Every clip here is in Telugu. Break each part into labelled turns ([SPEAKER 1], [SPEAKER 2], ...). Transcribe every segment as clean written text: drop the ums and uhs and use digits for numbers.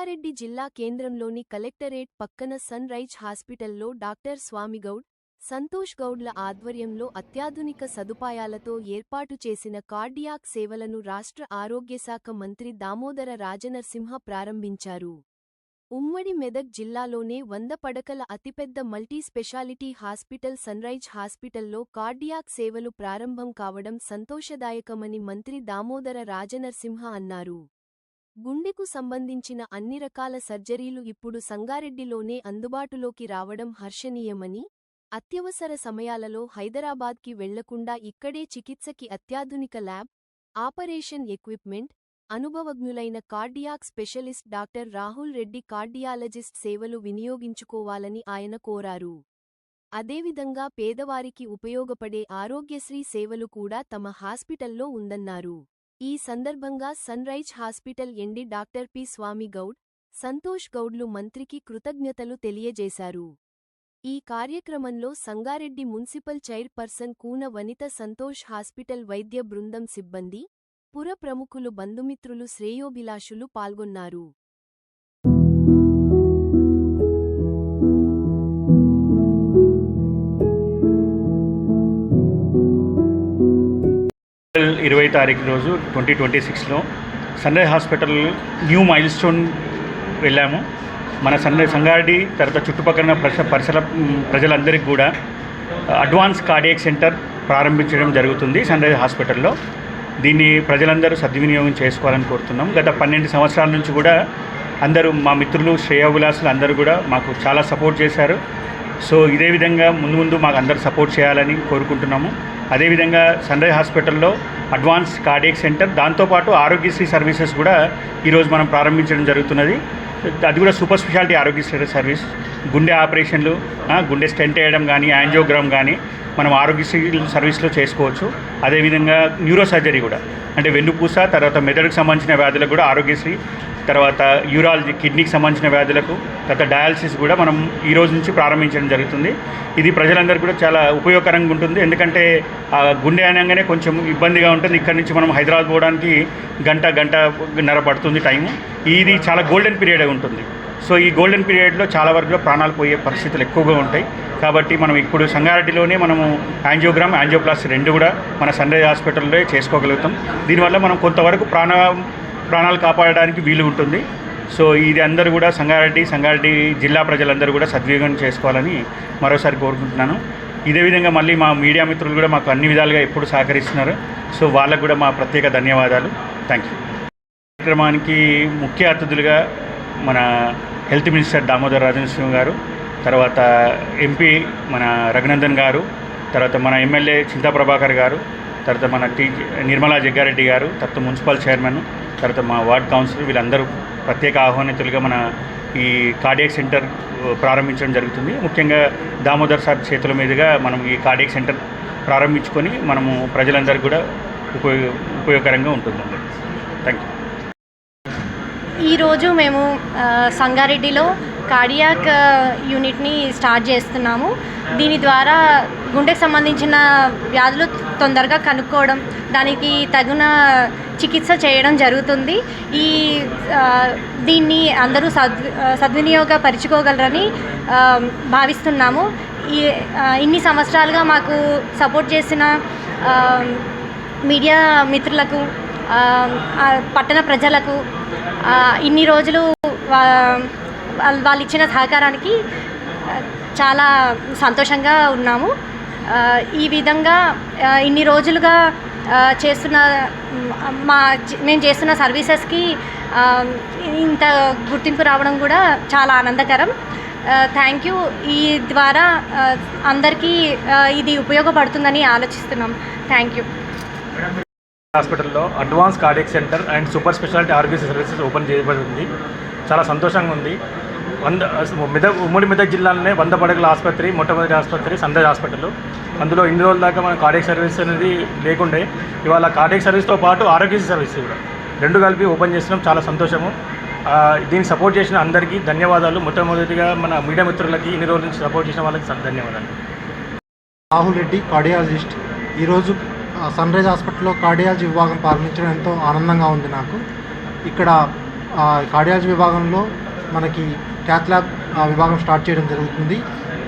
[SPEAKER 1] సంగారెడ్డి జిల్లా కేంద్రంలోని కలెక్టరేట్ పక్కన సన్ రైజ్ హాస్పిటల్లో డాక్టర్ స్వామిగౌడ్, సంతోష్ గౌడ్ల ఆధ్వర్యంలో అత్యాధునిక సదుపాయాలతో ఏర్పాటు చేసిన కార్డియాక్ సేవలను రాష్ట్ర ఆరోగ్యశాఖ మంత్రి దామోదర రాజనరసింహ ప్రారంభించారు. ఉమ్మడి మెదక్ జిల్లాలోనే 100 పడకల అతిపెద్ద మల్టీ స్పెషాలిటీ హాస్పిటల్ సన్రైజ్ హాస్పిటల్లో కార్డియాక్ సేవలు ప్రారంభం కావడం సంతోషదాయకమని మంత్రి దామోదర రాజనరసింహ అన్నారు. గుండెకు సంబంధించిన అన్ని రకాల సర్జరీలు ఇప్పుడు సంగారెడ్డిలోనే అందుబాటులోకి రావడం హర్షణీయమని, అత్యవసర సమయాలలో హైదరాబాద్కి వెళ్లకుండా ఇక్కడే చికిత్సకి అత్యాధునిక ల్యాబ్, ఆపరేషన్ ఎక్విప్మెంట్, అనుభవజ్ఞులైన cardiac specialist doctor Rahul Reddy cardiologist సేవలు వినియోగించుకోవాలని ఆయన కోరారు. అదేవిధంగా పేదవారికి ఉపయోగపడే ఆరోగ్యశ్రీ సేవలు కూడా తమ హాస్పిటల్లో ఉందన్నారు. ఈ సందర్భంగా sun rise hospital MD doctor P. Swamigoud, Santosh గౌడ్లు మంత్రికి కృతజ్ఞతలు తెలియజేశారు. ఈ కార్యక్రమంలో Sangareddy municipal chairperson Koona Vanitha, Santosh hospital వైద్య బృందం సిబ్బంది, పుర ప్రముఖులు, బంధుమిత్రులు, శ్రేయోభిలాషులు పాల్గొన్నారు.
[SPEAKER 2] ఏప్రిల్ 20 తారీఖు రోజు 2026లో sun rise hospital new milestone వెళ్ళాము. మన సంగారెడ్డి తర్వాత చుట్టుపక్కల పరిసర ప్రజలందరికీ కూడా అడ్వాన్స్ కార్డియాక్ సెంటర్ ప్రారంభించడం జరుగుతుంది సన్ రైజ్ హాస్పిటల్లో. దీన్ని ప్రజలందరూ సద్వినియోగం చేసుకోవాలని కోరుతున్నాం. గత 12 సంవత్సరాల నుంచి కూడా అందరూ మా మిత్రులు, శ్రేయోభిలాసులు అందరూ కూడా మాకు చాలా సపోర్ట్ చేశారు. సో ఇదే విధంగా ముందు మాకు అందరూ సపోర్ట్ చేయాలని కోరుకుంటున్నాము. అదేవిధంగా సన్ రైజ్ హాస్పిటల్లో అడ్వాన్స్ కార్డియాక్ సెంటర్, దాంతోపాటు ఆరోగ్యశ్రీ సర్వీసెస్ కూడా ఈరోజు మనం ప్రారంభించడం జరుగుతున్నది. అది కూడా సూపర్ స్పెషాలిటీ ఆరోగ్యశ్రీ సర్వీస్. గుండె ఆపరేషన్లు, గుండె స్టెంట్ వేయడం కానీ, యాంజియోగ్రామ్ కానీ మనం ఆరోగ్యశ్రీ సర్వీస్లో చేసుకోవచ్చు. అదేవిధంగా న్యూరో సర్జరీ కూడా, అంటే వెన్నుపూస తర్వాత మెదడుకు సంబంధించిన వ్యాధులకు కూడా ఆరోగ్యశ్రీ, తర్వాత యూరాలజీ కిడ్నీకి సంబంధించిన వ్యాధులకు, తర్వాత డయాలసిస్ కూడా మనం ఈ రోజు నుంచి ప్రారంభించడం జరుగుతుంది. ఇది ప్రజలందరికీ కూడా చాలా ఉపయోగకరంగా ఉంటుంది. ఎందుకంటే గుండె అనగానే కొంచెం ఇబ్బందిగా ఉంటుంది. ఇక్కడ నుంచి మనం హైదరాబాద్ పోవడానికి గంటన్నర పడుతుంది టైము. ఇది చాలా గోల్డెన్ పీరియడ్ ఉంటుంది. సో ఈ గోల్డెన్ పీరియడ్లో చాలా వరకు ప్రాణాలు పోయే పరిస్థితులు ఎక్కువగా ఉంటాయి. కాబట్టి మనం ఇప్పుడు సంగారెడ్డిలోనే మనము యాంజియోగ్రామ్, యాంజియోప్లాస్టీ రెండు కూడా మన సన్ రైజ్ హాస్పిటల్లో చేసుకోగలుగుతాం. దీనివల్ల మనం కొంతవరకు ప్రాణాలు కాపాడడానికి వీలు ఉంటుంది. సో ఇది అందరూ కూడా సంగారెడ్డి జిల్లా ప్రజలందరూ కూడా సద్వినియోగం చేసుకోవాలని మరోసారి కోరుకుంటున్నాను. ఇదే విధంగా మళ్ళీ మా మీడియా మిత్రులు కూడా మాకు అన్ని విధాలుగా ఎప్పుడు సహకరిస్తున్నారు. సో వాళ్ళకు కూడా మా ప్రత్యేక ధన్యవాదాలు. Thank you. కార్యక్రమానికి ముఖ్య అతిథులుగా మన హెల్త్ మినిస్టర్ దామోదర రాజనరసింహ గారు, తర్వాత ఎంపీ మన రఘునందన్ గారు, తర్వాత మన ఎమ్మెల్యే చింతా ప్రభాకర్ గారు, తర్వాత మన నిర్మలా జగ్గారెడ్డి గారు, తర్వాత మున్సిపల్ చైర్మన్, తర్వాత మా వార్డ్ కౌన్సిలర్, వీళ్ళందరూ ప్రత్యేక ఆహ్వానితులుగా మన ఈ కార్డియాక్ సెంటర్ ప్రారంభించడం జరుగుతుంది. ముఖ్యంగా దామోదర్ సార్ చేతుల మీదుగా మనం ఈ కార్డియాక్ సెంటర్ ప్రారంభించుకొని మనము ప్రజలందరికీ కూడా ఉపయోగకరంగా ఉంటుందండి. Thank you.
[SPEAKER 3] ఈరోజు మేము సంగారెడ్డిలో కార్డియాక్ యూనిట్ని స్టార్ట్ చేస్తున్నాము. దీని ద్వారా గుండెకు సంబంధించిన వ్యాధులు తొందరగా కనుక్కోవడం, దానికి తగిన చికిత్స చేయడం జరుగుతుంది. దీన్ని అందరూ సద్వినియోగపరుచుకోగలరని భావిస్తున్నాము. ఇన్ని సంవత్సరాలుగా మాకు సపోర్ట్ చేసిన మీడియా మిత్రులకు, పట్టణ ప్రజలకు, ఇన్ని రోజులు వాళ్ళు ఇచ్చిన సహకారానికి చాలా సంతోషంగా ఉన్నాము. ఈ విధంగా ఇన్ని రోజులుగా మేము చేస్తున్న సర్వీసెస్కి ఇంత గుర్తింపు రావడం కూడా చాలా ఆనందకరం. Thank you. ఈ ద్వారా అందరికీ ఇది ఉపయోగపడుతుందని ఆలోచిస్తున్నాం. Thank you.
[SPEAKER 4] హాస్పిటల్లో advance cardiac centre and super speciality ఆరోగ్య సర్వీసెస్ ఓపెన్ చేయబడింది. చాలా సంతోషంగా ఉంది. ఉమ్మడి మెదక్ జిల్లాలోనే 100 పడకల ఆసుపత్రి, మొట్టమొదటి ఆసుపత్రి సన్ రైజ్ హాస్పిటల్. అందులో ఇన్ని రోజుల దాకా మన కార్డియాక్ సర్వీస్ అనేది లేకుండే, ఇవాళ కార్డియాక్ సర్వీస్తో పాటు ఆరోగ్యశ్రీ సర్వీస్ కూడా రెండు కలిపి ఓపెన్ చేస్తున్నాం. చాలా సంతోషము. దీన్ని సపోర్ట్ చేసిన అందరికీ ధన్యవాదాలు. మొట్టమొదటిగా మన మీడియా మిత్రులకి, ఇన్ని రోజుల నుంచి సపోర్ట్ చేసిన వాళ్ళకి ధన్యవాదాలు.
[SPEAKER 5] రాహుల్ రెడ్డి కార్డియాలజిస్ట్. ఈరోజు సన్ రైజ్ హాస్పిటల్లో కార్డియాలజీ విభాగం ప్రారంభించడం ఎంతో ఆనందంగా ఉంది నాకు. ఇక్కడ కార్డియాలజీ విభాగంలో మనకి క్యాత్ ల్యాబ్ విభాగం స్టార్ట్ చేయడం జరుగుతుంది.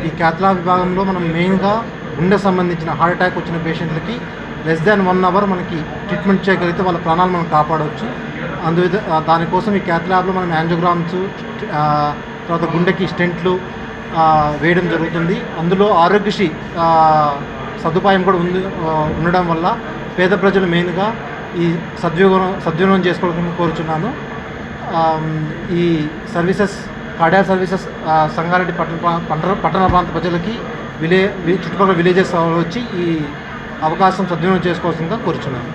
[SPEAKER 5] ఈ క్యాత్ ల్యాబ్ విభాగంలో మనం మెయిన్గా గుండె సంబంధించిన హార్ట్ అటాక్ వచ్చిన పేషెంట్లకి లెస్ దాన్ 1 అవర్ మనకి ట్రీట్మెంట్ చేయగలిగితే వాళ్ళ ప్రాణాలు మనం కాపాడవచ్చు. దానికోసం ఈ క్యాత్ ల్యాబ్లో మనం యాంజియోగ్రామ్స్, తర్వాత గుండెకి స్టెంట్లు వేయడం జరుగుతుంది. అందులో ఆరోగ్యశ్రీ సదుపాయం కూడా ఉండడం వల్ల పేద ప్రజలు మెయిన్గా ఈ సద్వినియోగం చేసుకోవాలని కోరుచున్నాను. ఈ సర్వీసెస్ కార్డియాక్ సర్వీసెస్ సంగారెడ్డి పట్టణ ప్రాంత ప్రజలకి చుట్టుపక్కల విలేజెస్ వచ్చి ఈ అవకాశం సద్వినియోగం చేసుకోవాల్సిందిగా కోరుచున్నాను.